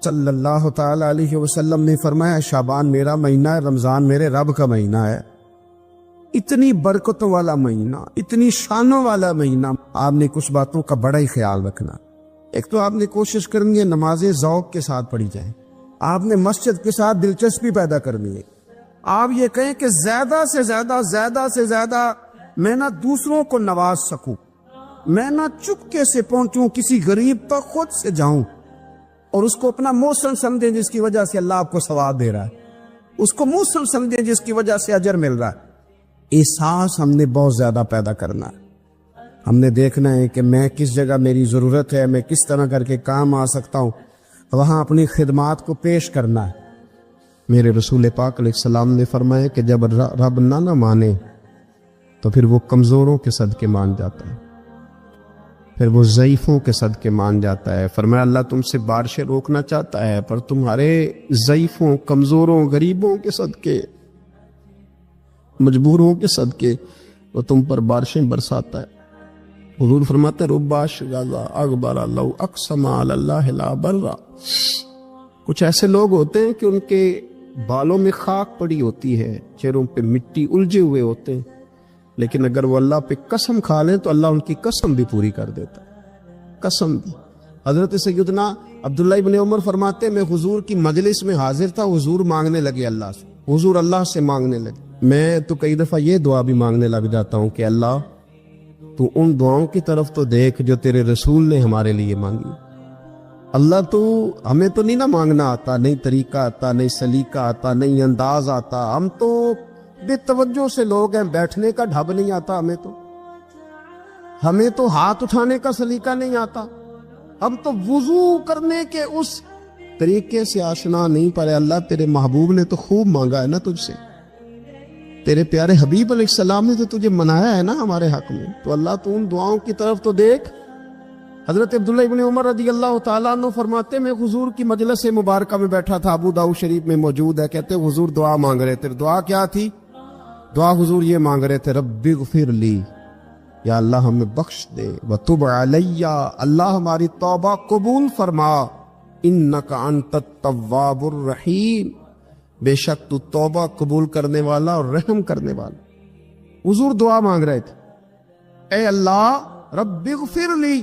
صلی اللہ تعالی علیہ وسلم نے فرمایا شعبان میرا مہینہ ہے، رمضان میرے رب کا مہینہ ہے۔ اتنی برکتوں والا مہینہ، اتنی شانوں والا مہینہ، آپ نے کچھ باتوں کا بڑا ہی خیال رکھنا۔ ایک تو آپ نے کوشش کرنی ہے نمازیں ذوق کے ساتھ پڑھی جائیں، آپ نے مسجد کے ساتھ دلچسپی پیدا کرنی ہے۔ آپ یہ کہیں کہ زیادہ سے زیادہ میں نہ دوسروں کو نواز سکوں، میں نہ چپکے سے پہنچوں کسی غریب تک، خود سے جاؤں اور اس کو اپنا موسم سمجھیں جس کی وجہ سے اللہ آپ کو ثواب دے رہا ہے، اس کو موسم سمجھیں جس کی وجہ سے اجر مل رہا ہے۔ احساس ہم نے بہت زیادہ پیدا کرنا ہے۔ ہم نے دیکھنا ہے کہ میں کس جگہ میری ضرورت ہے، میں کس طرح کر کے کام آ سکتا ہوں، وہاں اپنی خدمات کو پیش کرنا ہے۔ میرے رسول پاک علیہ السلام نے فرمایا کہ جب رب نہ مانے تو پھر وہ کمزوروں کے صدقے مان جاتا ہے، پھر وہ ضعیفوں کے صدقے مان جاتا ہے۔ فرمایا اللہ تم سے بارشیں روکنا چاہتا ہے، پر تمہارے ضعیفوں، کمزوروں، غریبوں کے صدقے، مجبوروں کے صدقے وہ تم پر بارشیں برساتا ہے۔ حضور فرماتے رب اشغاظ اغبر لو اقسم علی اللہ لا برا۔ کچھ ایسے لوگ ہوتے ہیں کہ ان کے بالوں میں خاک پڑی ہوتی ہے، چہروں پہ مٹی الجھے ہوئے ہوتے ہیں، لیکن اگر وہ اللہ پہ قسم کھا لیں تو اللہ ان کی قسم بھی پوری کر دیتا ہے، قسم بھی۔ حضرت سیدنا عبداللہ ابن عمر فرماتے میں حضور کی مجلس میں حاضر تھا، حضور مانگنے لگے اللہ سے، حضور اللہ سے مانگنے لگے۔ میں تو کئی دفعہ یہ دعا بھی مانگنے لگ جاتا ہوں کہ اللہ تو ان دعاؤں کی طرف تو دیکھ جو تیرے رسول نے ہمارے لیے مانگی۔ اللہ تو ہمیں تو نہیں نہ مانگنا آتا، نہیں طریقہ آتا، نہیں سلیقہ آتا، نہیں انداز آتا، ہم تو بے توجہ سے لوگ ہیں، بیٹھنے کا ڈھب نہیں آتا ہمیں تو ہاتھ اٹھانے کا سلیقہ نہیں آتا، ہم تو وضو کرنے کے اس طریقے سے آشنا نہیں پائے۔ اللہ تیرے محبوب نے تو خوب مانگا ہے نا تجھ سے، تیرے پیارے حبیب علیہ السلام نے تو تجھے منایا ہے نا ہمارے حق میں، تو اللہ تو ان دعاؤں کی طرف تو دیکھ۔ حضرت عبداللہ ابن عمر رضی اللہ تعالیٰ عنہ فرماتے میں حضور کی مجلس مبارکہ میں بیٹھا تھا، ابو داؤد شریف میں موجود ہے، کہتے حضور دعا مانگ رہے تھے۔ دعا کیا تھی؟ دعا حضور یہ مانگ رہے تھے رب اغفر لی، یا اللہ ہمیں بخش دے، وتب علی، اللہ ہماری توبہ قبول فرما، انک انت التواب الرحیم، بے شک تو توبہ قبول کرنے والا اور رحم کرنے والا۔ حضور دعا مانگ رہے تھے، اے اللہ رب اغفر لی،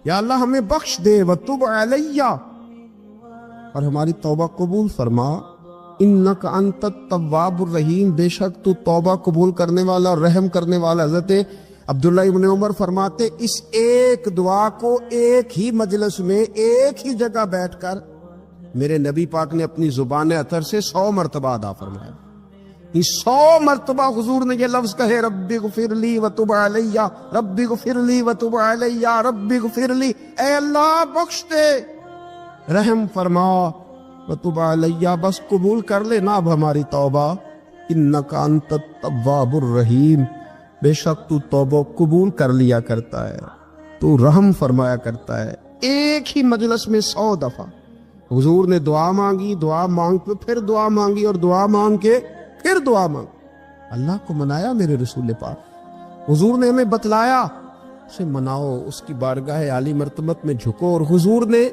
یا اللہ ہمیں بخش دے، وتب علی، اور ہماری توبہ قبول فرما، انک انت التواب الرحیم، بے شک تو توبہ قبول کرنے والا اور رحم کرنے والا۔ حضرت عبداللہ ابن عمر فرماتے اس ایک دعا کو ایک ہی مجلس میں ایک ہی جگہ بیٹھ کر میرے نبی پاک نے اپنی زبان اطہر سے 100 مرتبہ ادا فرمایا۔ یہ 100 مرتبہ حضور نے یہ لفظ کہے رب اغفر لی وتب علی، رب اغفر لی وتب علی، رب اغفر لی، اے اللہ بخش دے، رحم فرما، وتب علی، بس قبول کر لے نا اب ہماری توبہ، انک انت التواب الرحیم، بے شک تو توبہ قبول کر لیا کرتا ہے، تو رحم فرمایا کرتا ہے۔ ایک ہی مجلس میں 100 دفعہ حضور نے دعا مانگی، دعا مانگ کے پھر دعا مانگی، اور دعا مانگ کے پھر دعا مانگ، اللہ کو منایا میرے رسول پاک۔ حضور نے ہمیں بتلایا اسے مناؤ، اس کی بارگاہ عالی مرتبت میں جھکو، اور حضور نے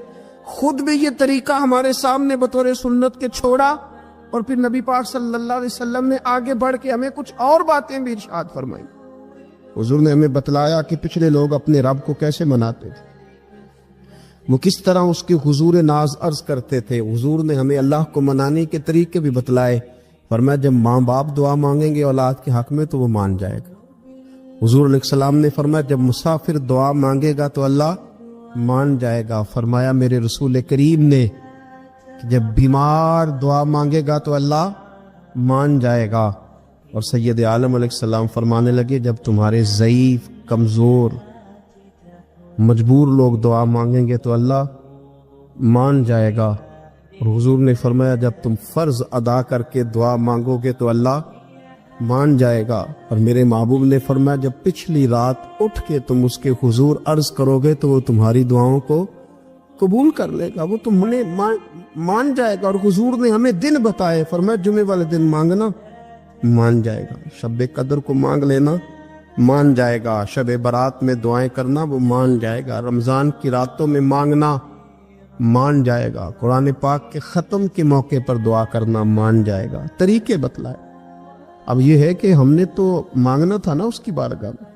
خود بھی یہ طریقہ ہمارے سامنے بطور سنت کے چھوڑا، اور پھر نبی پاک صلی اللہ علیہ وسلم نے آگے بڑھ کے ہمیں کچھ اور باتیں بھی ارشاد فرمائی۔ حضور نے ہمیں بتلایا کہ پچھلے لوگ اپنے رب کو کیسے مناتے تھے، وہ کس طرح اس کے حضور ناز عرض کرتے تھے۔ حضور نے ہمیں اللہ کو منانے کے طریقے بھی بتلائے، فرمایا جب ماں باپ دعا مانگیں گے اولاد کے حق میں تو وہ مان جائے گا۔ حضور علیہ السلام نے فرمایا جب مسافر دعا مانگے گا تو اللہ مان جائے گا۔ فرمایا میرے رسول کریم نے کہ جب بیمار دعا مانگے گا تو اللہ مان جائے گا۔ اور سید عالم علیہ السلام فرمانے لگے جب تمہارے ضعیف، کمزور، مجبور لوگ دعا مانگیں گے تو اللہ مان جائے گا۔ اور حضور نے فرمایا جب تم فرض ادا کر کے دعا مانگو گے تو اللہ مان جائے گا۔ اور میرے محبوب نے فرمایا جب پچھلی رات اٹھ کے تم اس کے حضور عرض کرو گے تو وہ تمہاری دعاؤں کو قبول کر لے گا، وہ تمہیں مان جائے گا۔ اور حضور نے ہمیں دن بتائے، فرمایا جمعے والے دن مانگنا مان جائے گا، شب قدر کو مانگ لینا مان جائے گا، شب برات میں دعائیں کرنا وہ مان جائے گا، رمضان کی راتوں میں مانگنا مان جائے گا، قرآن پاک کے ختم کے موقع پر دعا کرنا مان جائے گا، طریقے بتلائے۔ اب یہ ہے کہ ہم نے تو مانگنا تھا نا اس کی بارگاہ میں،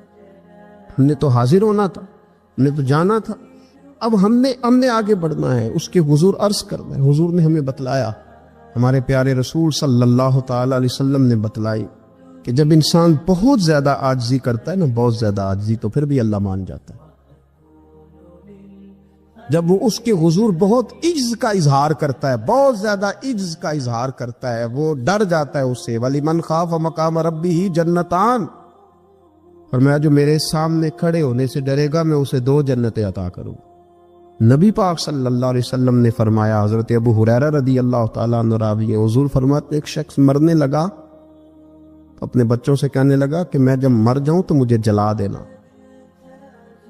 ہم نے تو حاضر ہونا تھا، ہم نے تو جانا تھا، اب ہم نے آگے بڑھنا ہے، اس کے حضور عرض کرنا ہے۔ حضور نے ہمیں بتلایا، ہمارے پیارے رسول صلی اللہ تعالی علیہ وسلم نے بتلائی کہ جب انسان بہت زیادہ عاجزی کرتا ہے نا، بہت زیادہ عاجزی، تو پھر بھی اللہ مان جاتا ہے۔ جب وہ اس کے حضور بہت عجز کا اظہار کرتا ہے، بہت زیادہ عجز کا اظہار کرتا ہے، وہ ڈر جاتا ہے اس سے۔ وَلِمَنْ خَافَ مَقَامَ رَبِّهِ جَنَّتَانِ، فرمایا جو میرے سامنے کھڑے ہونے سے ڈرے گا میں اسے 2 جنتیں عطا کروں۔ نبی پاک صلی اللہ علیہ وسلم نے فرمایا، حضرت ابو ہریرہ رضی اللہ تعالیٰ عنہ راوی ہے، حضور فرماتے ایک شخص مرنے لگا تو اپنے بچوں سے کہنے لگا کہ میں جب مر جاؤں تو مجھے جلا دینا،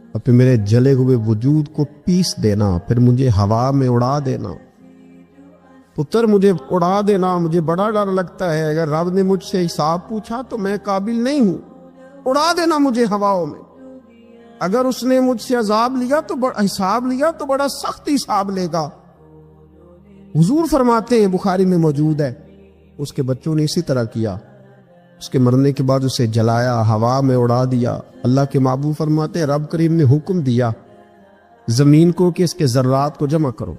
اور پھر میرے جلے ہوئے وجود کو پیس دینا، پھر مجھے ہوا میں اڑا دینا۔ پتر مجھے اڑا دینا، مجھے بڑا ڈر لگتا ہے، اگر رب نے مجھ سے حساب پوچھا تو میں قابل نہیں ہوں، اڑا دینا مجھے ہواؤں میں۔ اگر اس نے مجھ سے عذاب لیا تو حساب لیا تو بڑا سخت حساب لے گا۔ حضور فرماتے ہیں، بخاری میں موجود ہے، اس کے بچوں نے اسی طرح کیا، اس کے مرنے کے بعد اسے جلایا، ہوا میں اڑا دیا۔ اللہ کے محبوب فرماتے ہیں رب کریم نے حکم دیا زمین کو کہ اس کے ذرات کو جمع کرو،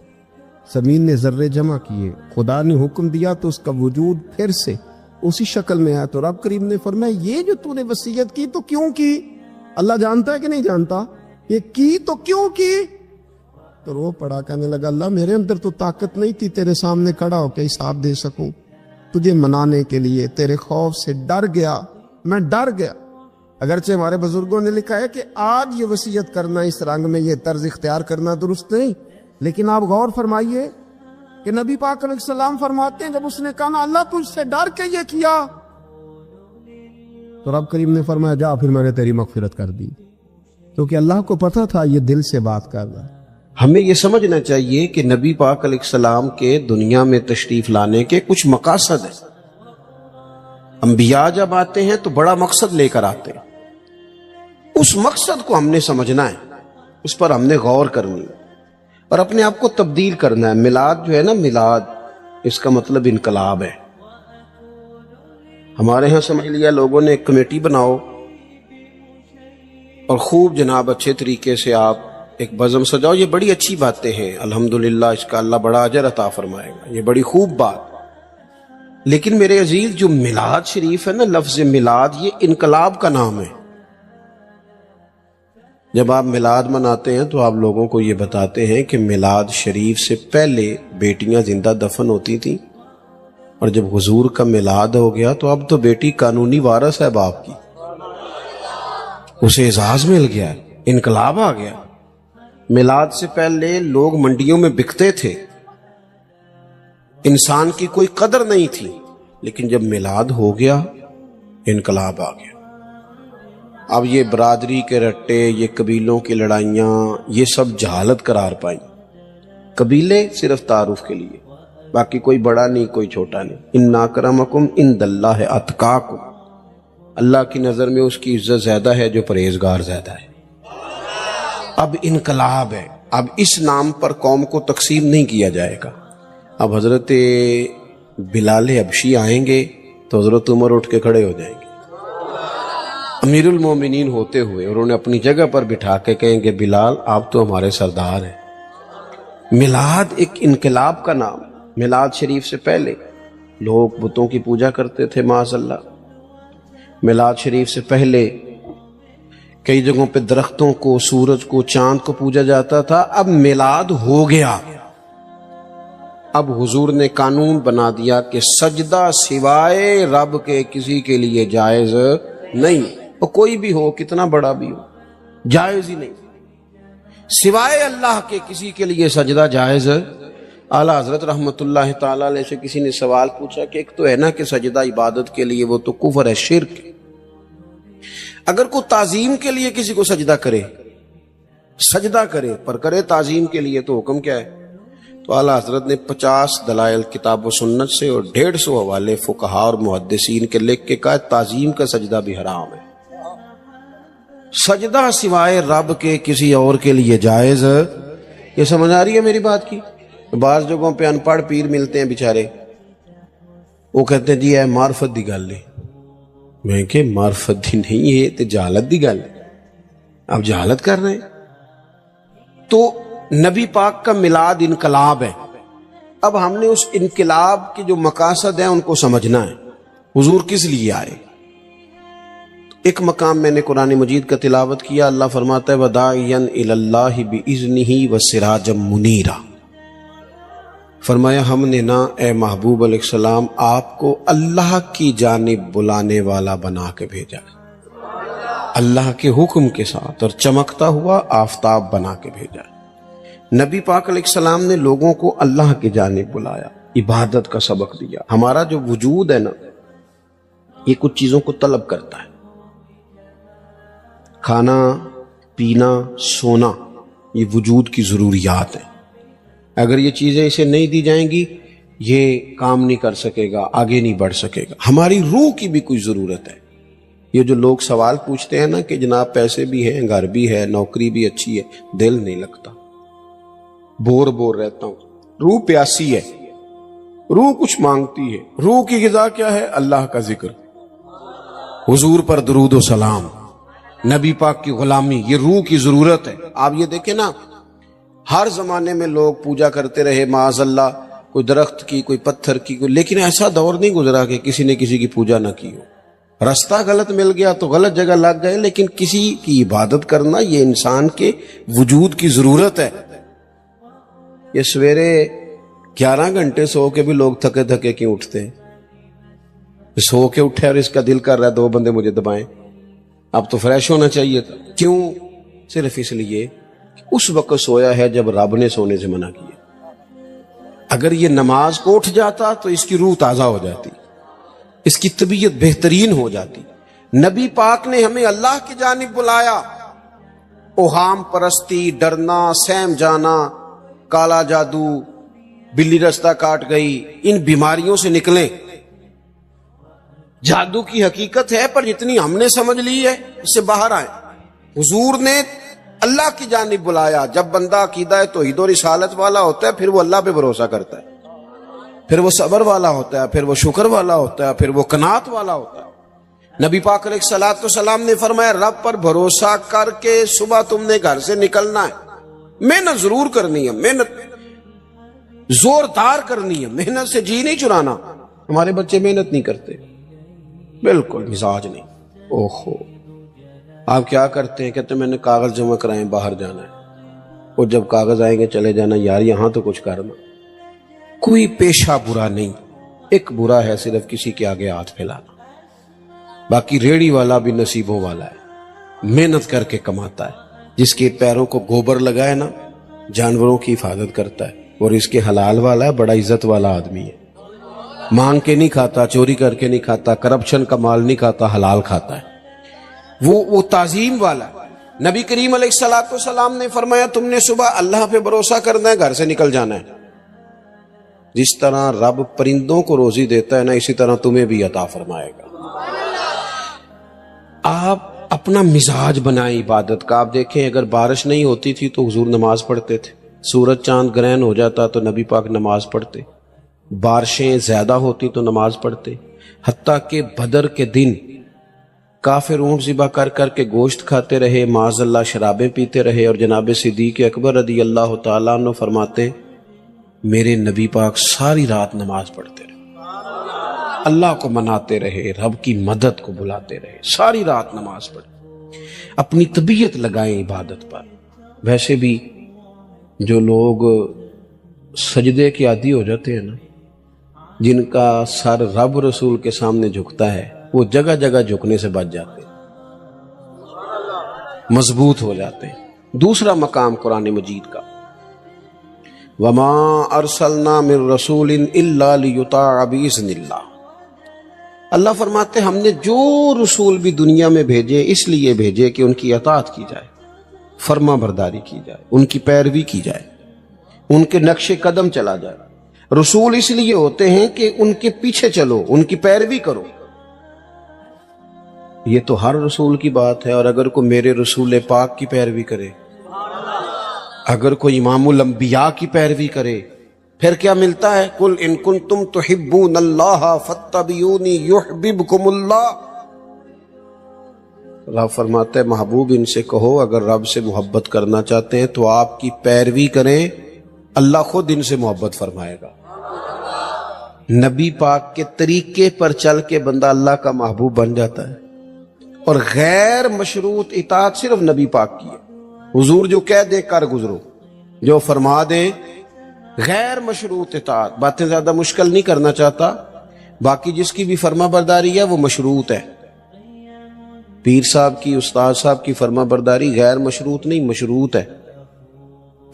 زمین نے ذرے جمع کیے، خدا نے حکم دیا تو اس کا وجود پھر سے اسی شکل میں آیا۔ تو رب کریم نے فرمایا یہ جو تو نے وصیت کی تو کیوں کی؟ اللہ جانتا ہے کہ نہیں جانتا؟ یہ کی تو کیوں کی؟ تو رو پڑا، کہنے لگا اللہ میرے اندر تو طاقت نہیں تھی تیرے سامنے کھڑا ہو کے حساب دے سکوں، تجھے منانے کے لیے تیرے خوف سے ڈر گیا، میں ڈر گیا۔ اگرچہ ہمارے بزرگوں نے لکھا ہے کہ آج یہ وصیت کرنا، اس رنگ میں یہ طرز اختیار کرنا درست نہیں، لیکن آپ غور فرمائیے کہ نبی پاک علیہ السلام فرماتے ہیں جب اس نے کہا نا اللہ تجھ سے ڈر کے یہ کیا، تو رب کریم نے فرمایا جا پھر میں نے تیری مغفرت کر دی، کیونکہ اللہ کو پتا تھا یہ دل سے بات کر رہا ہے۔ ہمیں یہ سمجھنا چاہیے کہ نبی پاک علیہ السلام کے دنیا میں تشریف لانے کے کچھ مقاصد ہیں۔ انبیاء جب آتے ہیں تو بڑا مقصد لے کر آتے ہیں، اس مقصد کو ہم نے سمجھنا ہے، اس پر ہم نے غور کرنی ہے اور اپنے آپ کو تبدیل کرنا ہے۔ میلاد جو ہے نا، میلاد اس کا مطلب انقلاب ہے۔ ہمارے ہاں سمجھ لیا لوگوں نے ایک کمیٹی بناؤ اور خوب جناب اچھے طریقے سے آپ ایک بزم سجاؤ، یہ بڑی اچھی باتیں ہیں، الحمدللہ اس کا اللہ بڑا اجر عطا فرمائے گا، یہ بڑی خوب بات۔ لیکن میرے عزیز جو میلاد شریف ہے نا، لفظ میلاد یہ انقلاب کا نام ہے۔ جب آپ میلاد مناتے ہیں تو آپ لوگوں کو یہ بتاتے ہیں کہ میلاد شریف سے پہلے بیٹیاں زندہ دفن ہوتی تھیں، اور جب حضور کا میلاد ہو گیا تو اب تو بیٹی قانونی وارث ہے باپ کی، اسے اعزاز مل گیا، انقلاب آ گیا۔ میلاد سے پہلے لوگ منڈیوں میں بکتے تھے، انسان کی کوئی قدر نہیں تھی، لیکن جب میلاد ہو گیا انقلاب آ گیا۔ اب یہ برادری کے رٹے، یہ قبیلوں کی لڑائیاں، یہ سب جہالت قرار پائیں۔ قبیلے صرف تعارف کے لیے، باقی کوئی بڑا نہیں کوئی چھوٹا نہیں۔ ان اکرمکم عند اللہ اتقاکم، اللہ کی نظر میں اس کی عزت زیادہ ہے جو پرہیزگار زیادہ ہے۔ اب انقلاب ہے، اب اس نام پر قوم کو تقسیم نہیں کیا جائے گا۔ اب حضرت بلال حبشی آئیں گے تو حضرت عمر اٹھ کے کھڑے ہو جائیں گے، امیر المومنین ہوتے ہوئے، اور انہیں اپنی جگہ پر بٹھا کے کہیں گے بلال آپ تو ہمارے سردار ہیں۔ میلاد ایک انقلاب کا نام۔ میلاد شریف سے پہلے لوگ بتوں کی پوجا کرتے تھے، معاذ اللہ۔ میلاد شریف سے پہلے کئی جگہوں پہ درختوں کو، سورج کو، چاند کو پوجا جاتا تھا۔ اب میلاد ہو گیا، اب حضور نے قانون بنا دیا کہ سجدہ سوائے رب کے کسی کے لیے جائز نہیں، اور کوئی بھی ہو، کتنا بڑا بھی ہو، جائز ہی نہیں، سوائے اللہ کے کسی کے لیے سجدہ جائز۔ اعلیٰ حضرت رحمت اللہ تعالیٰ علیہ سے کسی نے سوال پوچھا کہ ایک تو ہے نا کہ سجدہ عبادت کے لیے، وہ تو کفر ہے، شرک۔ اگر کوئی تعظیم کے لیے کسی کو سجدہ کرے، سجدہ کرے پر کرے تعظیم کے لیے، تو حکم کیا ہے؟ تو اعلیٰ حضرت نے 50 دلائل کتاب و سنت سے اور 150 حوالے فقہاء اور محدثین کے لکھ کے کہا تعظیم کا سجدہ بھی حرام ہے، سجدہ سوائے رب کے کسی اور کے لیے جائز یہ سمجھ آ رہی ہے میری بات کی؟ بعض جگہوں پہ ان پڑھ پیر ملتے ہیں بیچارے، وہ کہتے ہیں جی اے معرفت دی گل ہے. میں کہ معرفت دی نہیں ہے تے جہالت دی گل ہے، آپ جہالت کر رہے ہیں. تو نبی پاک کا میلاد انقلاب ہے. اب ہم نے اس انقلاب کے جو مقاصد ہیں ان کو سمجھنا ہے. حضور کس لیے آئے؟ ایک مقام میں نے قرآن مجید کا تلاوت کیا، اللہ فرماتا ہے وَدَاعِيًا إِلَى اللَّهِ بِإِذْنِهِ وَسِرَاجًا مُنِيرًا. فرمایا ہم نے نا اے محبوب علیہ السلام آپ کو اللہ کی جانب بلانے والا بنا کے بھیجا، اللہ کے حکم کے ساتھ، اور چمکتا ہوا آفتاب بنا کے بھیجا. نبی پاک علیہ السلام نے لوگوں کو اللہ کی جانب بلایا، عبادت کا سبق دیا. ہمارا جو وجود ہے نا یہ کچھ چیزوں کو طلب کرتا ہے. کھانا، پینا، سونا، یہ وجود کی ضروریات ہیں. اگر یہ چیزیں اسے نہیں دی جائیں گی یہ کام نہیں کر سکے گا، آگے نہیں بڑھ سکے گا. ہماری روح کی بھی کوئی ضرورت ہے. یہ جو لوگ سوال پوچھتے ہیں نا کہ جناب پیسے بھی ہیں، گھر بھی ہے، نوکری بھی اچھی ہے، دل نہیں لگتا، بور رہتا ہوں. روح پیاسی ہے، روح کچھ مانگتی ہے. روح کی غذا کیا ہے؟ اللہ کا ذکر، حضور پر درود و سلام، نبی پاک کی غلامی. یہ روح کی ضرورت ہے. آپ یہ دیکھیں نا ہر زمانے میں لوگ پوجا کرتے رہے معاذ اللہ، کوئی درخت کی، کوئی پتھر کی، لیکن ایسا دور نہیں گزرا کہ کسی نے کسی کی پوجا نہ کی ہو. رستہ غلط مل گیا تو غلط جگہ لگ گئے، لیکن کسی کی عبادت کرنا یہ انسان کے وجود کی ضرورت ہے. یہ سویرے 11 گھنٹے سو کے بھی لوگ تھکے تھکے کیوں اٹھتے ہیں؟ سو کے اٹھے اور اس کا دل کر رہا ہے 2 بندے مجھے دبائیں. اب تو فریش ہونا چاہیے تھا. کیوں؟ صرف اس لیے اس وقت سویا ہے جب رب نے سونے سے منع کیا. اگر یہ نماز کو اٹھ جاتا تو اس کی روح تازہ ہو جاتی، اس کی طبیعت بہترین ہو جاتی. نبی پاک نے ہمیں اللہ کی جانب بلایا. اوہام پرستی، ڈرنا، سہم جانا، کالا جادو، بلی رستہ کاٹ گئی، ان بیماریوں سے نکلیں. جادو کی حقیقت ہے پر جتنی ہم نے سمجھ لی ہے اس سے باہر آئیں. حضور نے اللہ کی جانب بلایا. جب بندہ عقیدہ توحید و رسالت والا ہوتا ہے پھر وہ اللہ پہ بھروسہ کرتا ہے، پھر وہ صبر والا ہوتا ہے، پھر وہ شکر والا ہوتا ہے، پھر وہ قناعت والا ہوتا ہے. نبی پاک علیہ الصلوۃ والسلام نے فرمایا رب پر بھروسہ کر کے صبح تم نے گھر سے نکلنا ہے. محنت ضرور کرنی ہے، محنت زوردار کرنی ہے، محنت سے جی نہیں چرانا. ہمارے بچے محنت نہیں کرتے، بالکل مزاج نہیں. اوہو آپ کیا کرتے ہیں؟ کہتے ہیں میں نے کاغذ جمع کرائے، باہر جانا ہے. اور جب کاغذ آئیں گے چلے جانا. یار یہاں تو کچھ کرنا. کوئی پیشہ برا نہیں، ایک برا ہے صرف کسی کے آگے ہاتھ پھیلانا. باقی ریڑھی والا بھی نصیبوں والا ہے، محنت کر کے کماتا ہے. جس کے پیروں کو گوبر لگائے نا جانوروں کی حفاظت کرتا ہے، اور اس کے حلال والا ہے، بڑا عزت والا آدمی ہے. مانگ کے نہیں کھاتا، چوری کر کے نہیں کھاتا، کرپشن کا مال نہیں کھاتا، حلال کھاتا ہے. وہ تعظیم والا ہے. نبی کریم علیہ الصلوۃ والسلام نے فرمایا تم نے صبح اللہ پہ بھروسہ کرنا ہے، گھر سے نکل جانا ہے. جس طرح رب پرندوں کو روزی دیتا ہے نا اسی طرح تمہیں بھی عطا فرمائے گا. آپ اپنا مزاج بنائیں عبادت کا. آپ دیکھیں اگر بارش نہیں ہوتی تھی تو حضور نماز پڑھتے تھے. سورج چاند گرہن ہو جاتا تو نبی پاک نماز پڑھتے. بارشیں زیادہ ہوتی تو نماز پڑھتے. حتیٰ کہ بدر کے دن کافر اونٹ ذبح کر کر کے گوشت کھاتے رہے، معاذ اللہ شرابیں پیتے رہے، اور جناب صدیق اکبر رضی اللہ تعالیٰ عنہ فرماتے میرے نبی پاک ساری رات نماز پڑھتے رہے، اللہ کو مناتے رہے، رب کی مدد کو بلاتے رہے، ساری رات نماز پڑھے. اپنی طبیعت لگائیں عبادت پر. ویسے بھی جو لوگ سجدے کے عادی ہو جاتے ہیں نا، جن کا سر رب رسول کے سامنے جھکتا ہے، وہ جگہ جگہ جھکنے سے بچ جاتے ہیں، مضبوط ہو جاتے ہیں. دوسرا مقام قرآن مجید کا وما ارسلنا من رسول الا لیطاع باذن اللہ. اللہ فرماتے ہم نے جو رسول بھی دنیا میں بھیجے اس لیے بھیجے کہ ان کی اطاعت کی جائے، فرما برداری کی جائے، ان کی پیروی کی جائے، ان کے نقش قدم چلا جائے. رسول اس لیے ہوتے ہیں کہ ان کے پیچھے چلو، ان کی پیروی کرو. یہ تو ہر رسول کی بات ہے. اور اگر کوئی میرے رسول پاک کی پیروی کرے اگر کوئی امام الانبیاء کی پیروی کرے پھر کیا ملتا ہے؟ قل ان کنتم تحبون اللہ فاتبعونی یحببکم اللہ. رب فرماتا ہے محبوب ان سے کہو اگر رب سے محبت کرنا چاہتے ہیں تو آپ کی پیروی کریں، اللہ خود ان سے محبت فرمائے گا. نبی پاک کے طریقے پر چل کے بندہ اللہ کا محبوب بن جاتا ہے. اور غیر مشروط اطاعت صرف نبی پاک کی ہے. حضور جو کہہ دے کر گزرو، جو فرما دے. غیر مشروط اطاعت باتیں زیادہ مشکل نہیں کرنا چاہتا، باقی جس کی بھی فرما برداری ہے وہ مشروط ہے. پیر صاحب کی، استاد صاحب کی فرما برداری غیر مشروط نہیں، مشروط ہے.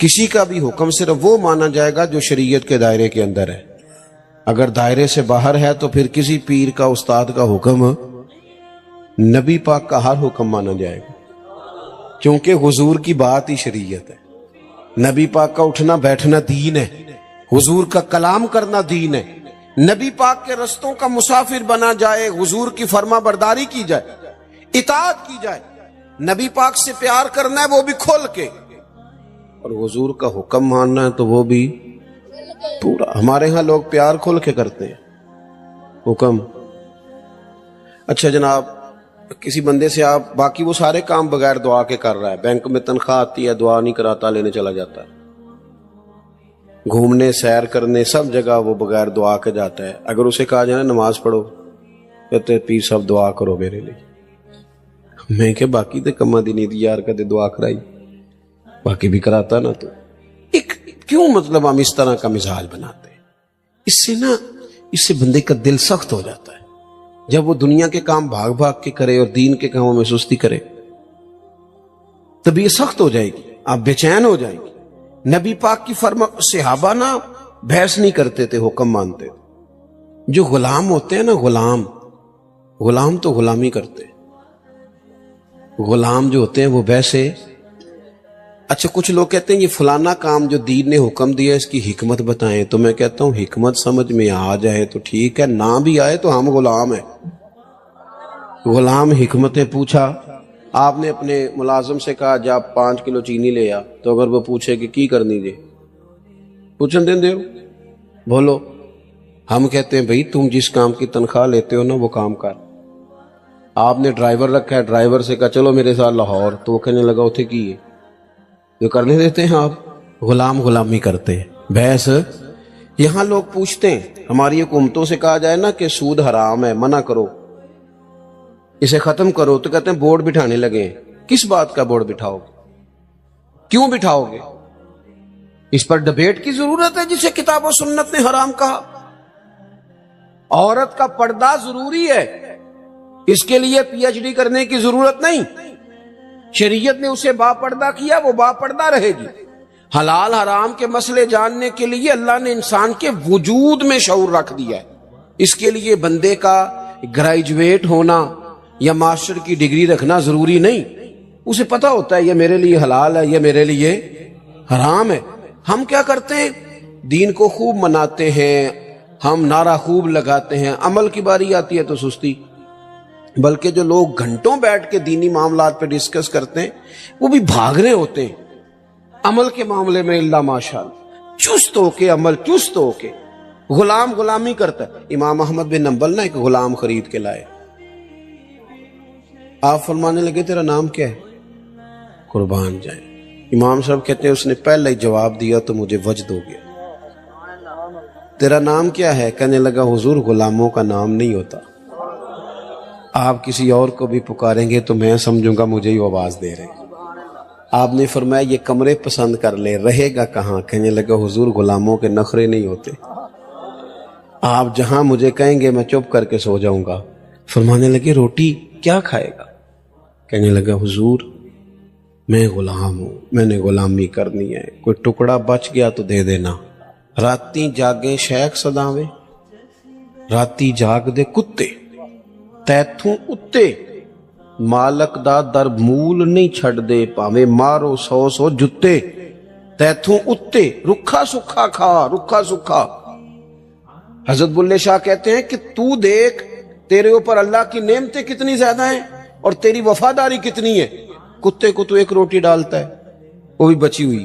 کسی کا بھی حکم صرف وہ مانا جائے گا جو شریعت کے دائرے کے اندر ہے. اگر دائرے سے باہر ہے تو پھر کسی پیر کا، استاد کا حکم، نبی پاک کا ہر حکم مانا جائے گا، کیونکہ حضور کی بات ہی شریعت ہے. نبی پاک کا اٹھنا بیٹھنا دین ہے، حضور کا کلام کرنا دین ہے. نبی پاک کے رستوں کا مسافر بنا جائے، حضور کی فرما برداری کی جائے، اطاعت کی جائے. نبی پاک سے پیار کرنا ہے وہ بھی کھول کے، اور حضور کا حکم ماننا ہے تو وہ بھی پورا. ہمارے ہاں لوگ پیار کھول کے کرتے ہیں، حکم. اچھا جناب، کسی بندے سے آپ باقی وہ سارے کام بغیر دعا کے کر رہا ہے، بینک میں تنخواہ آتی ہے دعا نہیں کراتا، لینے چلا جاتا ہے. گھومنے، سیر کرنے، سب جگہ وہ بغیر دعا کے جاتا ہے. اگر اسے کہا جائے نماز پڑھو، کہتے پیر صاحب دعا کرو میرے لیے. میں کہ باقی تے کما دی نہیں دی یار، کدے دعا کرائی، باقی بھی کراتا نا. تو ایک کیوں مطلب ہم اس طرح کا مزاج بناتے ہیں؟ اس سے بندے کا دل سخت ہو جاتا ہے. جب وہ دنیا کے کام بھاگ بھاگ کے کرے اور دین کے کاموں میں سستی کرے تب یہ سخت ہو جائے گی، آپ بے چین ہو جائیں گے. نبی پاک کی فرما، صحابہ نا بحث نہیں کرتے تھے، حکم مانتے تھے. جو غلام ہوتے ہیں نا، غلام تو غلامی کرتے ہیں. غلام جو ہوتے ہیں وہ ویسے. اچھا کچھ لوگ کہتے ہیں یہ فلانا کام جو دین نے حکم دیا اس کی حکمت بتائیں، تو میں کہتا ہوں حکمت سمجھ میں آ جائے تو ٹھیک ہے، نہ بھی آئے تو ہم غلام ہیں. غلام حکمتیں پوچھا، آپ نے اپنے ملازم سے کہا جا 5 کلو چینی لے آ، تو اگر وہ پوچھے کہ کی کرنی دے، پوچھن دیں دے بولو. ہم کہتے ہیں بھئی تم جس کام کی تنخواہ لیتے ہو نا وہ کام کر. آپ نے ڈرائیور رکھا ہے، ڈرائیور سے کہا چلو میرے ساتھ لاہور، تو وہ کہنے لگا اتھے کی ہے، جو کرنے دیتے ہیں. آپ غلامی کرتے ہیں، بحث. یہاں لوگ پوچھتے ہیں، ہماری حکومتوں سے کہا جائے نا کہ سود حرام ہے، منع کرو، اسے ختم کرو، تو کہتے ہیں بورڈ بٹھانے لگے ہیں. کس بات کا بورڈ بٹھاؤ گے؟ کیوں بٹھاؤ گے؟ اس پر ڈبیٹ کی ضرورت ہے جسے کتاب و سنت نے حرام کہا. عورت کا پردہ ضروری ہے، اس کے لیے پی ایچ ڈی کرنے کی ضرورت نہیں. شریعت نے اسے با پردہ کیا، وہ با پردہ رہے گی. حلال حرام کے مسئلے جاننے کے لیے اللہ نے انسان کے وجود میں شعور رکھ دیا ہے. اس کے لیے بندے کا گریجویٹ ہونا یا ماسٹر کی ڈگری رکھنا ضروری نہیں. اسے پتا ہوتا ہے یہ میرے لیے حلال ہے، یہ میرے لیے حرام ہے. ہم کیا کرتے ہیں؟ دین کو خوب مناتے ہیں، ہم نعرہ خوب لگاتے ہیں، عمل کی باری آتی ہے تو سستی. بلکہ جو لوگ گھنٹوں بیٹھ کے دینی معاملات پہ ڈسکس کرتے ہیں وہ بھی بھاگ رہے ہوتے ہیں. عمل کے معاملے میں اللہ ماشاءاللہ چست ہو کے، عمل چست ہو کے. غلامی کرتا ہے. امام احمد بن حنبل نے ایک غلام خرید کے لائے. آپ فرمانے لگے تیرا نام کیا ہے؟ قربان جائیں. امام صاحب کہتے ہیں اس نے پہلے ہی جواب دیا تو مجھے وجد ہو گیا. تیرا نام کیا ہے؟ کہنے لگا حضور غلاموں کا نام نہیں ہوتا، آپ کسی اور کو بھی پکاریں گے تو میں سمجھوں گا مجھے ہی آواز دے رہے. آپ نے فرمایا یہ کمرے پسند کر لے، رہے گا کہاں؟ کہنے لگا حضور غلاموں کے نخرے نہیں ہوتے، آپ جہاں مجھے کہیں گے میں چپ کر کے سو جاؤں گا. فرمانے لگے روٹی کیا کھائے گا؟ کہنے لگا حضور میں غلام ہوں، میں نے غلامی کرنی ہے، کوئی ٹکڑا بچ گیا تو دے دینا. راتی جاگے شیخ صداویں، راتی جاگ دے کتے تیتھوں اتے، مالک دا در مول نہیں چھڑ دے، پاویں مارو 100 جتے. تیتھوں اتے رکھا سکھا کھا، رکھا سکھا. حضرت بلے شاہ کہتے ہیں کہ تو دیکھ تیرے اوپر اللہ کی نعمتیں کتنی زیادہ ہیں اور تیری وفاداری کتنی ہے. کتے کو تو ایک روٹی ڈالتا ہے وہ بھی بچی ہوئی،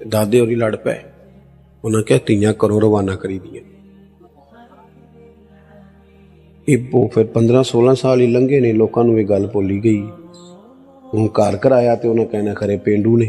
ਤੇ ਦਾਦੇ ਹੋਰੀ ਲੜ ਪਏ। ਉਹਨਾਂ ਕਿਹਾ ਧੀਆਂ ਘਰੋਂ ਰਵਾਨਾ ਕਰੀ ਦੀਆਂ। ਇਹ ਫਿਰ 15-16 ਸਾਲ ਹੀ ਲੰਘੇ ਨੇ, ਲੋਕਾਂ ਨੂੰ ਇਹ ਗੱਲ ਭੁੱਲੀ ਗਈ। ਹੁਣ ਘਰ ਕਰਾਇਆ ਤੇ ਉਹਨਾਂ ਕਹਿਣਾ ਖਰੇ ਪੇਂਡੂ ਨੇ,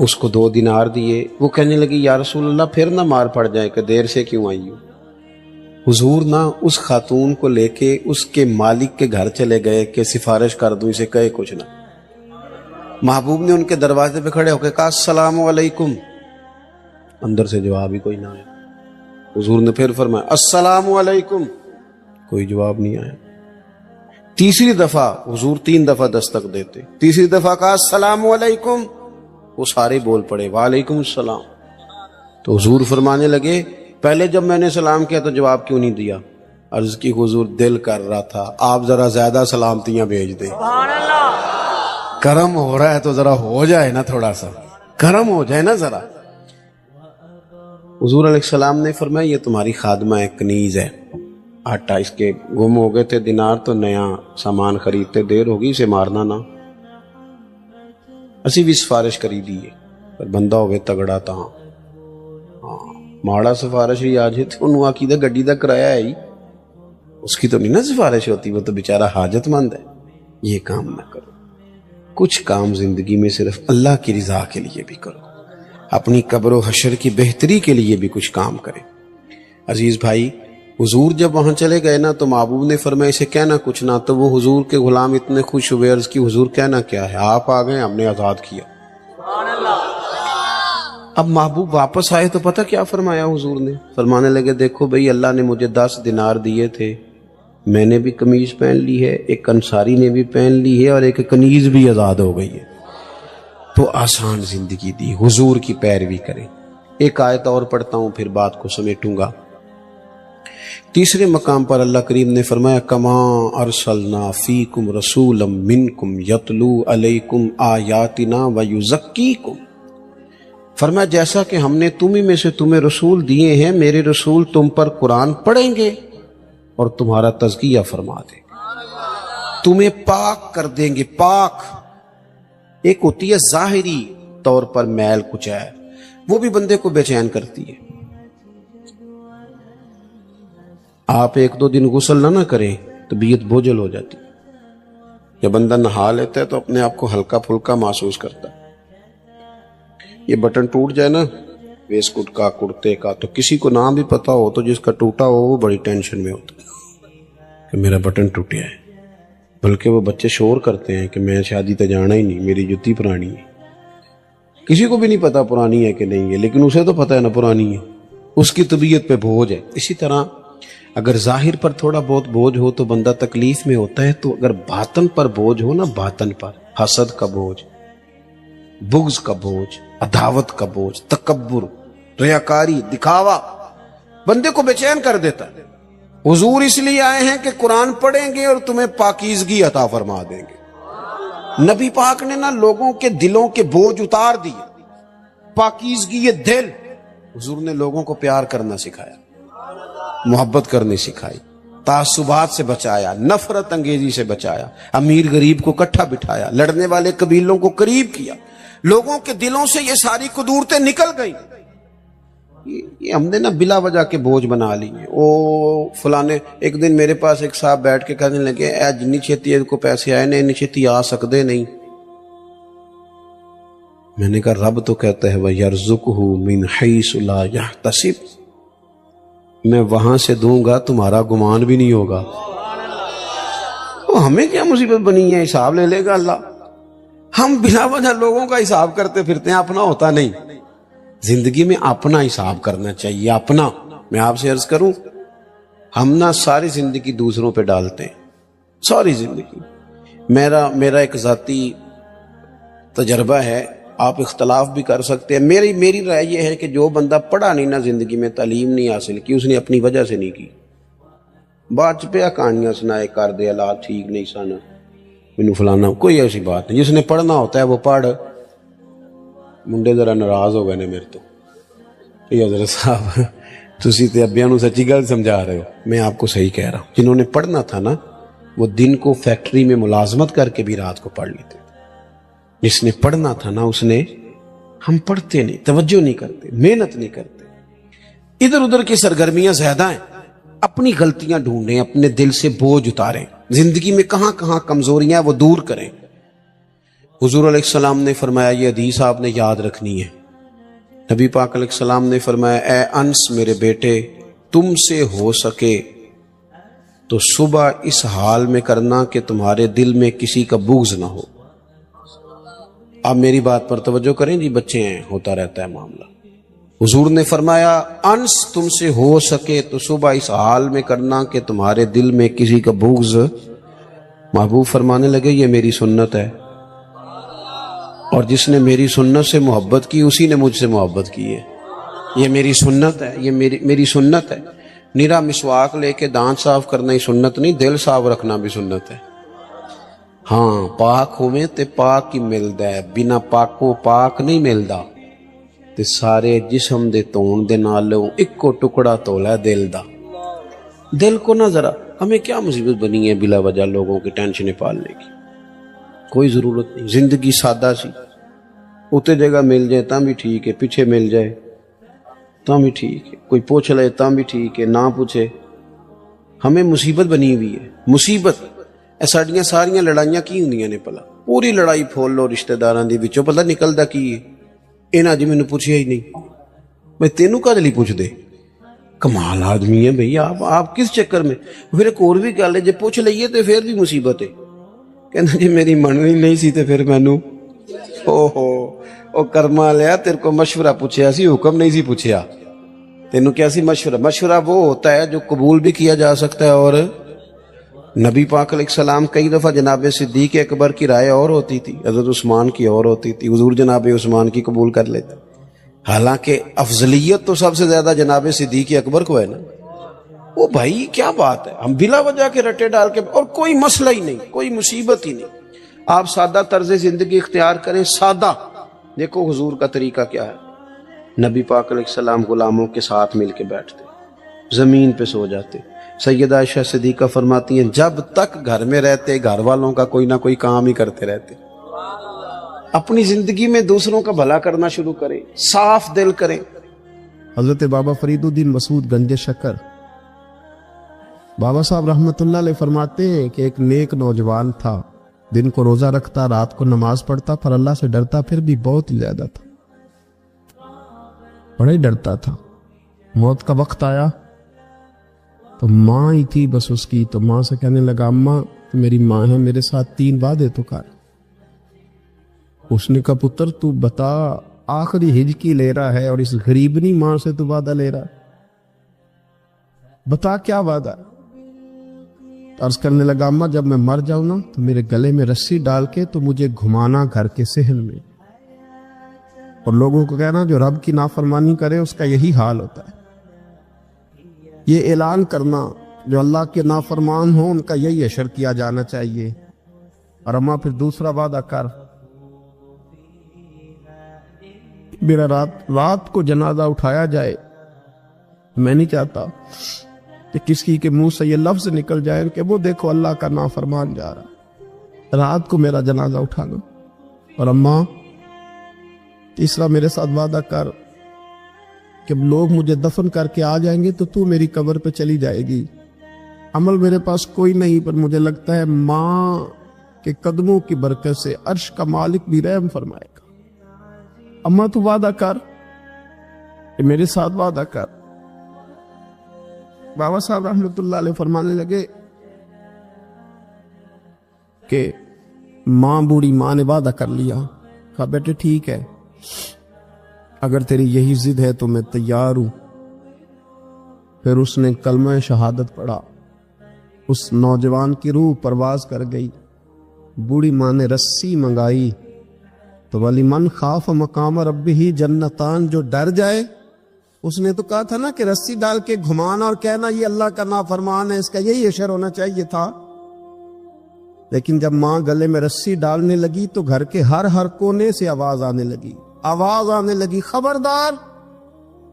اس کو 2 دینار دیے. وہ کہنے لگی یا رسول اللہ پھر نہ مار پڑ جائے کہ دیر سے کیوں آئی ہو. حضور نہ اس خاتون کو لے کے اس کے مالک کے گھر چلے گئے کہ سفارش کر دوں اسے کہے کچھ نہ. محبوب نے ان کے دروازے پہ کھڑے ہو کے کہا السلام علیکم. اندر سے جواب ہی کوئی نہ آیا. حضور نے پھر فرمایا السلام علیکم. کوئی جواب نہیں آیا. تیسری دفعہ حضور 3 دفعہ دستک دیتے. تیسری دفعہ کہا السلام علیکم. وہ سارے بول پڑے وعلیکم السلام. تو حضور فرمانے لگے پہلے جب میں نے سلام کیا تو جواب کیوں نہیں دیا؟ عرض کی حضور دل کر رہا تھا آپ ذرا زیادہ سلامتیاں بھیج دیں. کرم ہو رہا ہے تو ذرا ہو جائے نا، تھوڑا سا کرم ہو جائے نا ذرا. حضور علیہ السلام نے فرمایا یہ تمہاری خادمہ ہے کنیز ہے، آٹا اس کے گم ہو گئے تھے دینار تو نیا سامان خریدتے دیر ہوگی اسے مارنا نہ. اسی بھی سفارش کری دی ہے پر بندہ ہوئے تگڑا تھا. ماڑا سفارش ہی آج انہوں آکیدہ گڈی دا کرایا ہے ہی، اس کی تو نہیں نا سفارش ہوتی، وہ تو بیچارہ حاجت مند ہے. یہ کام نہ کرو. کچھ کام زندگی میں صرف اللہ کی رضا کے لیے بھی کرو، اپنی قبر و حشر کی بہتری کے لیے بھی کچھ کام کریں. عزیز بھائی حضور جب وہاں چلے گئے نا تو محبوب نے فرمایا اسے کہنا کچھ نہ. تو وہ حضور کے غلام اتنے خوش ہوئے، عرض کی حضور کہنا کیا ہے؟ آپ آ گئے ہم نے آزاد کیا. اب محبوب واپس آئے تو پتہ کیا فرمایا حضور نے؟ فرمانے لگے دیکھو بھئی اللہ نے مجھے 10 دینار دیے تھے، میں نے بھی قمیض پہن لی ہے، ایک انصاری نے بھی پہن لی ہے اور ایک کنیز بھی آزاد ہو گئی ہے. تو آسان زندگی دی، حضور کی پیروی کریں. ایک آیت اور پڑھتا ہوں پھر بات کو سمیٹوں گا. تیسرے مقام پر اللہ کریم نے فرمایا کما ارسلنا فیکم رسولا منکم یتلو علیکم آیاتنا ویزکیکم. فرمایا جیسا کہ ہم نے تمہیں میں سے تمہیں رسول دیے ہیں، میرے رسول تم پر قرآن پڑھیں گے اور تمہارا تزکیہ فرما دیں گے، تمہیں پاک کر دیں گے. پاک ایک ہوتی ہے ظاہری طور پر میل کچیل، وہ بھی بندے کو بے چین کرتی ہے. آپ 1-2 دن غسل نہ کریں طبیعت بوجھل ہو جاتی. جب بندہ نہا لیتا ہے تو اپنے آپ کو ہلکا پھلکا محسوس کرتا ہے. یہ بٹن ٹوٹ جائے نا ویسٹ کوٹ کا کرتے کا تو کسی کو نام بھی پتا ہو تو جس کا ٹوٹا ہو وہ بڑی ٹینشن میں ہوتا ہے کہ میرا بٹن ٹوٹیا ہے. بلکہ وہ بچے شور کرتے ہیں کہ میں شادی تے جانا ہی نہیں، میری جتی پرانی ہے. کسی کو بھی نہیں پتا پرانی ہے کہ نہیں ہے، لیکن اسے تو پتا ہے نا پرانی ہے، اس کی طبیعت پہ بوجھ ہے. اسی طرح اگر ظاہر پر تھوڑا بہت بوجھ ہو تو بندہ تکلیف میں ہوتا ہے، تو اگر باطن پر بوجھ ہو نا، باطن پر حسد کا بوجھ، بغض کا بوجھ، عداوت کا بوجھ، تکبر، ریاکاری، دکھاوا بندے کو بے چین کر دیتا ہے. حضور اس لیے آئے ہیں کہ قرآن پڑھیں گے اور تمہیں پاکیزگی عطا فرما دیں گے. نبی پاک نے نا لوگوں کے دلوں کے بوجھ اتار دیے. پاکیزگی یہ دل. حضور نے لوگوں کو پیار کرنا سکھایا، محبت کرنی سکھائی، تعصبات سے بچایا، نفرت انگیزی سے بچایا، امیر غریب کو اکٹھا بٹھایا، لڑنے والے قبیلوں کو قریب کیا. لوگوں کے دلوں سے یہ ساری قدورتیں نکل گئیں. یہ ہم نے نا بلا وجہ کے بوجھ بنا لی ہیں. او فلانے ایک دن میرے پاس ایک صاحب بیٹھ کے کہنے لگے اے جنی چھیتی کو پیسے آئے نے چھیتی آ سکتے نہیں. میں نے کہا رب تو کہتا ہے وَيَرْزُقُهُ مِنْ حَيْثُ لَا يَحْتَسِبُ. میں وہاں سے دوں گا تمہارا گمان بھی نہیں ہوگا. ہمیں کیا مصیبت بنی ہے، حساب لے لے گا اللہ. ہم بلا وجہ لوگوں کا حساب کرتے پھرتے ہیں، اپنا ہوتا نہیں. زندگی میں اپنا حساب کرنا چاہیے. اپنا میں آپ سے عرض کروں، ہم نا ساری زندگی دوسروں پہ ڈالتے ہیں، ساری زندگی. میرا ایک ذاتی تجربہ ہے، آپ اختلاف بھی کر سکتے ہیں. میری رائے یہ ہے کہ جو بندہ پڑھا نہیں نا زندگی میں، تعلیم نہیں حاصل کی، اس نے اپنی وجہ سے نہیں کی. بعد پہ کہانیاں سنائے کر دے حالات ٹھیک نہیں سن مینوں فلانا، کوئی ایسی بات نہیں. جس نے پڑھنا ہوتا ہے وہ پڑھ. منڈے ذرا ناراض ہو گئے نے میرے تو. یہ حضرت صاحب تسی تے ابیاں نوں سچی گل سمجھا رہے ہو، میں آپ کو صحیح کہہ رہا ہوں. جنہوں نے پڑھنا تھا نا وہ دن کو فیکٹری میں ملازمت کر کے بھی رات کو پڑھ لیتے. جس نے پڑھنا تھا نا اس نے. ہم پڑھتے نہیں، توجہ نہیں کرتے، محنت نہیں کرتے، ادھر ادھر کی سرگرمیاں زیادہ ہیں. اپنی غلطیاں ڈھونڈیں، اپنے دل سے بوجھ اتاریں، زندگی میں کہاں کہاں کمزوریاں وہ دور کریں. حضور علیہ السلام نے فرمایا یہ حدیث آپ نے یاد رکھنی ہے. نبی پاک علیہ السلام نے فرمایا اے انس میرے بیٹے تم سے ہو سکے تو صبح اس حال میں کرنا کہ تمہارے دل میں کسی کا بغض نہ ہو. آپ میری بات پر توجہ کریں جی، بچے ہیں ہوتا رہتا ہے معاملہ. حضور نے فرمایا انس تم سے ہو سکے تو صبح اس حال میں کرنا کہ تمہارے دل میں کسی کا بغض. محبوب فرمانے لگے یہ میری سنت ہے، اور جس نے میری سنت سے محبت کی اسی نے مجھ سے محبت کی ہے. یہ میری سنت ہے، یہ میری سنت ہے. نیرا مسواک لے کے دانت صاف کرنا ہی سنت نہیں، دل صاف رکھنا بھی سنت ہے. ہاں پاک ہوئے تے پاک ہی ملدا ہے، بنا پاکوں پاک نہیں ملدا. تے سارے جسم دے تون دے نالوں اکو ٹکڑا تولا دل دا. دل کو نہ ذرا، ہمیں کیا مصیبت بنی ہے بلا وجہ لوگوں کی ٹینشنیں پالنے کی، کوئی ضرورت نہیں. زندگی سادہ سی، اتنے جگہ مل جائے تاں بھی ٹھیک ہے، پیچھے مل جائے تاں بھی ٹھیک ہے، کوئی پوچھ لے تاں بھی ٹھیک ہے، نہ پوچھے. ہمیں مصیبت بنی ہوئی ہے، مصیبت. ساڈیاں ساریاں لڑائیاں کی ہوندیاں نے پلا، پوری لڑائی پھول لو رشتہ داراں دی وچوں پتہ نکلدا کی ہے. انہاں جی مینوں پوچھیا ہی نہیں، میں تینوں کدے لئی پوچھ دے. کمال آدمی ہے بھئی آپ کس چکر میں. پھر ایک اور بھی گل ہے جے پوچھ لئیے تے پھر بھی مصیبت ہے. کہنا جی میری مننی نہیں سی تے پھر مینوں او کرما لیا تیرے کو مشورہ پوچھیا سی، حکم نہیں سی پوچھیا. تینوں کیا سی مشورہ وہ ہوتا ہے جو قبول بھی کیا جا سکتا ہے. اور نبی پاک علیہ السلام کئی دفعہ جناب صدیق اکبر کی رائے اور ہوتی تھی، حضرت عثمان کی اور ہوتی تھی، حضور جناب عثمان کی قبول کر لیتے. حالانکہ افضلیت تو سب سے زیادہ جناب صدیق اکبر کو ہے نا. وہ بھائی کیا بات ہے، ہم بلا وجہ کے رٹے ڈال کے، اور کوئی مسئلہ ہی نہیں، کوئی مصیبت ہی نہیں. آپ سادہ طرز زندگی اختیار کریں، سادہ. دیکھو حضور کا طریقہ کیا ہے. نبی پاک علیہ السلام غلاموں کے ساتھ مل کے بیٹھتے، زمین پہ سو جاتے. سیدہ عائشہ صدیقہ فرماتی ہیں جب تک گھر میں رہتے گھر والوں کا کوئی نہ کوئی کام ہی کرتے رہتے. اپنی زندگی میں دوسروں کا بھلا کرنا شروع کریں، صاف دل کریں. حضرت بابا فرید الدین مسعود گنج شکر بابا صاحب رحمت اللہ علیہ فرماتے ہیں کہ ایک نیک نوجوان تھا، دن کو روزہ رکھتا، رات کو نماز پڑھتا، پر اللہ سے ڈرتا پھر بھی بہت ہی زیادہ تھا، بڑا ہی ڈرتا تھا. موت کا وقت آیا تو ماں ہی تھی بس اس کی، تو ماں سے کہنے لگا اماں تو میری ماں ہے، میرے ساتھ 3 وعدے تو کر. اس نے کہا پتر تو بتا، آخری ہجکی لے رہا ہے اور اس غریبنی ماں سے تو وعدہ لے رہا، بتا کیا وعدہ. عرض کرنے لگا اماں جب میں مر جاؤں نا تو میرے گلے میں رسی ڈال کے تو مجھے گھمانا گھر کے صحن میں، اور لوگوں کو کہنا جو رب کی نافرمانی کرے اس کا یہی حال ہوتا ہے. یہ اعلان کرنا جو اللہ کے نافرمان ہوں ان کا یہی اشر کیا جانا چاہیے. اور اماں پھر دوسرا وعدہ کر، میرا رات کو جنازہ اٹھایا جائے، میں نہیں چاہتا کہ کسی کے منہ سے یہ لفظ نکل جائے کہ وہ دیکھو اللہ کا نافرمان جا رہا. رات کو میرا جنازہ اٹھانا. اور اماں تیسرا میرے ساتھ وعدہ کر کہ لوگ مجھے دفن کر کے آ جائیں گے تو میری قبر پہ چلی جائے گی. عمل میرے پاس کوئی نہیں، پر مجھے لگتا ہے ماں کے قدموں کی برکت سے عرش کا مالک بھی رحم فرمائے گا. اماں تو وعدہ کر کہ میرے ساتھ وعدہ کر. بابا صاحب رحمت اللہ علیہ فرمانے لگے کہ ماں بوڑھی ماں نے وعدہ کر لیا. کہا بیٹے ٹھیک ہے، اگر تیری یہی ضد ہے تو میں تیار ہوں. پھر اس نے کلمہ شہادت پڑھا، اس نوجوان کی روح پرواز کر گئی. بوڑھی ماں نے رسی منگائی تو ولی من خاف مقام ربہ جنتان، جو ڈر جائے. اس نے تو کہا تھا نا کہ رسی ڈال کے گھمانا اور کہنا یہ اللہ کا نافرمان ہے، اس کا یہی اشر ہونا چاہیے تھا. لیکن جب ماں گلے میں رسی ڈالنے لگی تو گھر کے ہر کونے سے آواز آنے لگی خبردار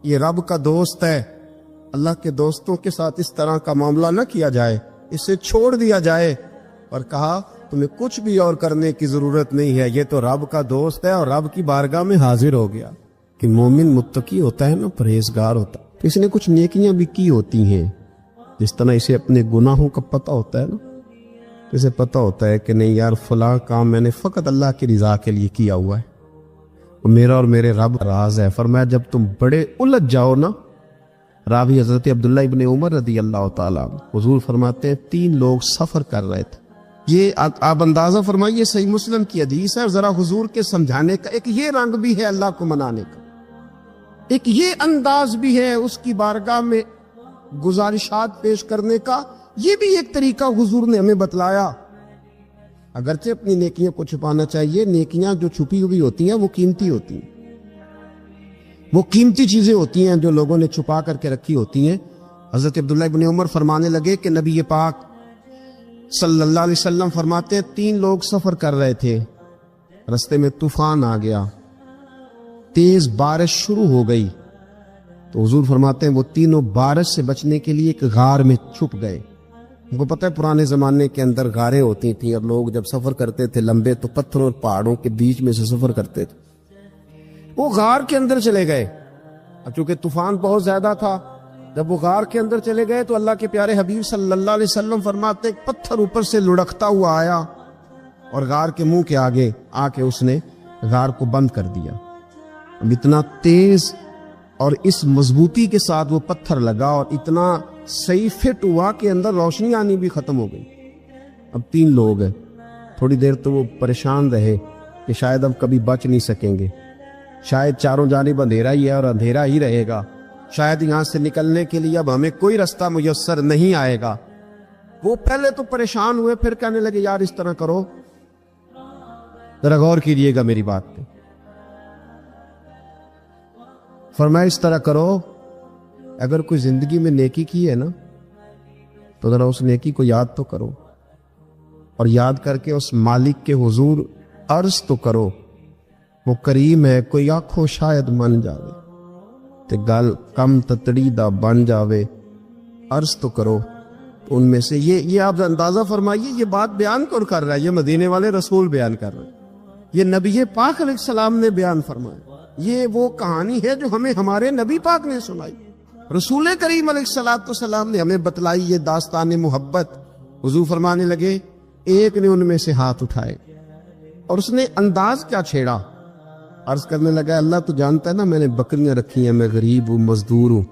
یہ رب کا دوست ہے، اللہ کے دوستوں کے ساتھ اس طرح کا معاملہ نہ کیا جائے، اسے چھوڑ دیا جائے. اور کہا تمہیں کچھ بھی اور کرنے کی ضرورت نہیں ہے، یہ تو رب کا دوست ہے اور رب کی بارگاہ میں حاضر ہو گیا. کہ مومن متقی ہوتا ہے نا، پرہیزگار ہوتا ہے، تو اس نے کچھ نیکیاں بھی کی ہوتی ہیں، جس طرح اسے اپنے گناہوں کا پتہ ہوتا ہے نا. تو اسے پتہ ہوتا ہے کہ نہیں یار فلاں کام میں نے فقط اللہ کی رضا کے لیے کیا ہوا ہے، وہ میرا اور میرے رب راز ہے۔ فرمایا جب تم بڑے الجھ جاؤ نا، راوی حضرت عبداللہ ابن عمر رضی اللہ تعالیٰ عنہ، حضور فرماتے ہیں 3 لوگ سفر کر رہے تھے۔ یہ آپ اندازہ فرمائیے، صحیح مسلم کی حدیث ہے، اور ذرا حضور کے سمجھانے کا ایک یہ رنگ بھی ہے اللہ کو منانے کا، ایک یہ انداز بھی ہے اس کی بارگاہ میں گزارشات پیش کرنے کا، یہ بھی ایک طریقہ حضور نے ہمیں بتلایا۔ اگرچہ اپنی نیکیوں کو چھپانا چاہیے، نیکیاں جو چھپی ہوئی ہوتی ہیں وہ قیمتی ہوتی ہیں، وہ قیمتی چیزیں ہوتی ہیں جو لوگوں نے چھپا کر کے رکھی ہوتی ہیں۔ حضرت عبداللہ ابن عمر فرمانے لگے کہ نبی پاک صلی اللہ علیہ وسلم فرماتے ہیں 3 لوگ سفر کر رہے تھے، رستے میں طوفان آ گیا، تیز بارش شروع ہو گئی، تو حضور فرماتے ہیں وہ تینوں بارش سے بچنے کے لیے ایک غار میں چھپ گئے۔ ان کو پتہ ہے پرانے زمانے کے اندر غاریں ہوتی تھیں، اور لوگ جب سفر کرتے تھے لمبے تو پتھروں اور پہاڑوں کے بیچ میں سے سفر کرتے تھے۔ وہ غار کے اندر چلے گئے، اب چونکہ طوفان بہت زیادہ تھا، جب وہ غار کے اندر چلے گئے تو اللہ کے پیارے حبیب صلی اللہ علیہ وسلم فرماتے ایک پتھر اوپر سے لڑکتا ہوا آیا اور غار کے منہ کے آگے آ کے اس نے غار کو بند کر دیا۔ اب اتنا تیز اور اس مضبوطی کے ساتھ وہ پتھر لگا اور اتنا صحیح فٹ ہوا کہ اندر روشنی آنی بھی ختم ہو گئی۔ اب 3 لوگ ہیں، تھوڑی دیر تو وہ پریشان رہے کہ شاید اب کبھی بچ نہیں سکیں گے، شاید چاروں جانب اندھیرا ہی ہے اور اندھیرا ہی رہے گا، شاید یہاں سے نکلنے کے لیے اب ہمیں کوئی رستہ میسر نہیں آئے گا۔ وہ پہلے تو پریشان ہوئے، پھر کہنے لگے یار اس طرح کرو، ذرا غور کیجیے گا میری بات پہ۔ فرمایا اس طرح کرو، اگر کوئی زندگی میں نیکی کی ہے نا تو ذرا اس نیکی کو یاد تو کرو، اور یاد کر کے اس مالک کے حضور عرض تو کرو، وہ کریم ہے، کوئی آنکھوں شاید من جاوے تے گل کم تتڑی دا بن جاوے، عرض تو کرو۔ تو ان میں سے یہ آپ اندازہ فرمائیے، یہ بات بیان کون کر رہا ہے؟ یہ مدینے والے رسول بیان کر رہے ہیں، یہ نبی پاک علیہ السلام نے بیان فرمایا، یہ وہ کہانی ہے جو ہمیں ہمارے نبی پاک نے سنائی، رسول کریم علیہ السلام نے ہمیں بتلائی، یہ داستان محبت۔ حضور فرمانے لگے ایک نے ان میں سے ہاتھ اٹھائے اور اس نے انداز کیا چھیڑا، عرض کرنے لگا اللہ تو جانتا ہے نا میں نے بکریاں رکھی ہیں، میں غریب ہوں، مزدور ہوں،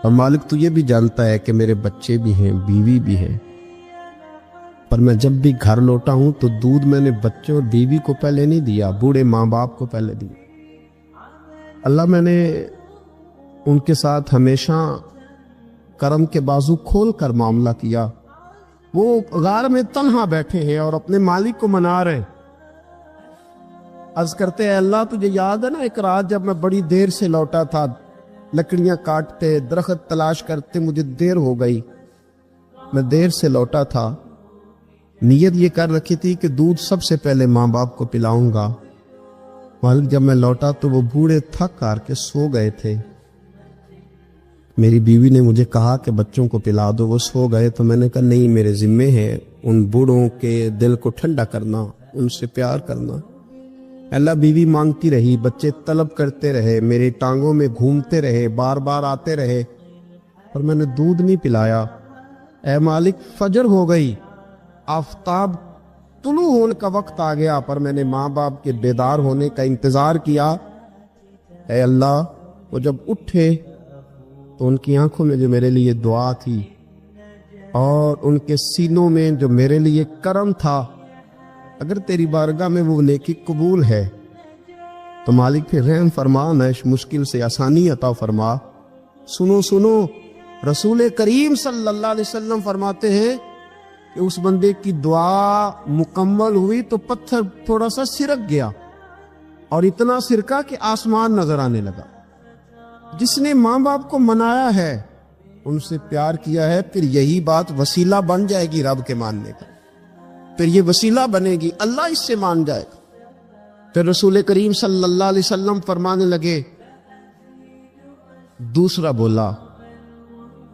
اور مالک تو یہ بھی جانتا ہے کہ میرے بچے بھی ہیں، بیوی بھی ہے، پر میں جب بھی گھر لوٹا ہوں تو دودھ میں نے بچوں اور بیوی کو پہلے نہیں دیا، بوڑھے ماں باپ کو پہلے دیا۔ اللہ میں نے ان کے ساتھ ہمیشہ کرم کے بازو کھول کر معاملہ کیا۔ وہ غار میں تنہا بیٹھے ہیں اور اپنے مالک کو منا رہے ہیں، عرض کرتے ہیں اللہ تجھے یاد ہے نا ایک رات جب میں بڑی دیر سے لوٹا تھا، لکڑیاں کاٹتے، درخت تلاش کرتے، مجھے دیر ہو گئی، میں دیر سے لوٹا تھا، نیت یہ کر رکھی تھی کہ دودھ سب سے پہلے ماں باپ کو پلاؤں گا، مالک جب میں لوٹا تو وہ بوڑھے تھک کر کے سو گئے تھے، میری بیوی نے مجھے کہا کہ بچوں کو پلا دو، وہ سو گئے، تو میں نے کہا نہیں میرے ذمے ہے ان بوڑھوں کے دل کو ٹھنڈا کرنا، ان سے پیار کرنا۔ اللہ بیوی مانگتی رہی، بچے طلب کرتے رہے، میری ٹانگوں میں گھومتے رہے، بار بار آتے رہے، اور میں نے دودھ نہیں پلایا۔ اے مالک فجر ہو گئی، آفتاب طلوع ہونے کا وقت آ گیا، پر میں نے ماں باپ کے بیدار ہونے کا انتظار کیا۔ اے اللہ وہ جب اٹھے تو ان کی آنکھوں میں جو میرے لیے دعا تھی اور ان کے سینوں میں جو میرے لیے کرم تھا، اگر تیری بارگاہ میں وہ نیکی قبول ہے تو مالک پھر رحم فرما، نہ اس مشکل سے آسانی عطا فرما۔ سنو سنو، رسول کریم صلی اللہ علیہ وسلم فرماتے ہیں کہ اس بندے کی دعا مکمل ہوئی تو پتھر تھوڑا سا سرک گیا، اور اتنا سرکا کہ آسمان نظر آنے لگا۔ جس نے ماں باپ کو منایا ہے، ان سے پیار کیا ہے، پھر یہی بات وسیلہ بن جائے گی رب کے ماننے کا، پھر یہ وسیلہ بنے گی، اللہ اس سے مان جائے گا۔ پھر رسول کریم صلی اللہ علیہ وسلم فرمانے لگے، دوسرا بولا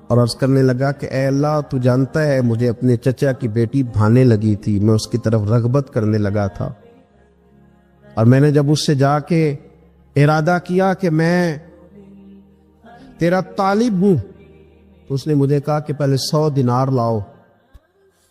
اور عرض کرنے لگا کہ اے اللہ تو جانتا ہے مجھے اپنے چچا کی بیٹی بھانے لگی تھی، میں اس کی طرف رغبت کرنے لگا تھا، اور میں نے جب اس سے جا کے ارادہ کیا کہ میں تیرا طالب ہوں، تو اس نے مجھے کہا کہ پہلے 100 دینار لاؤ،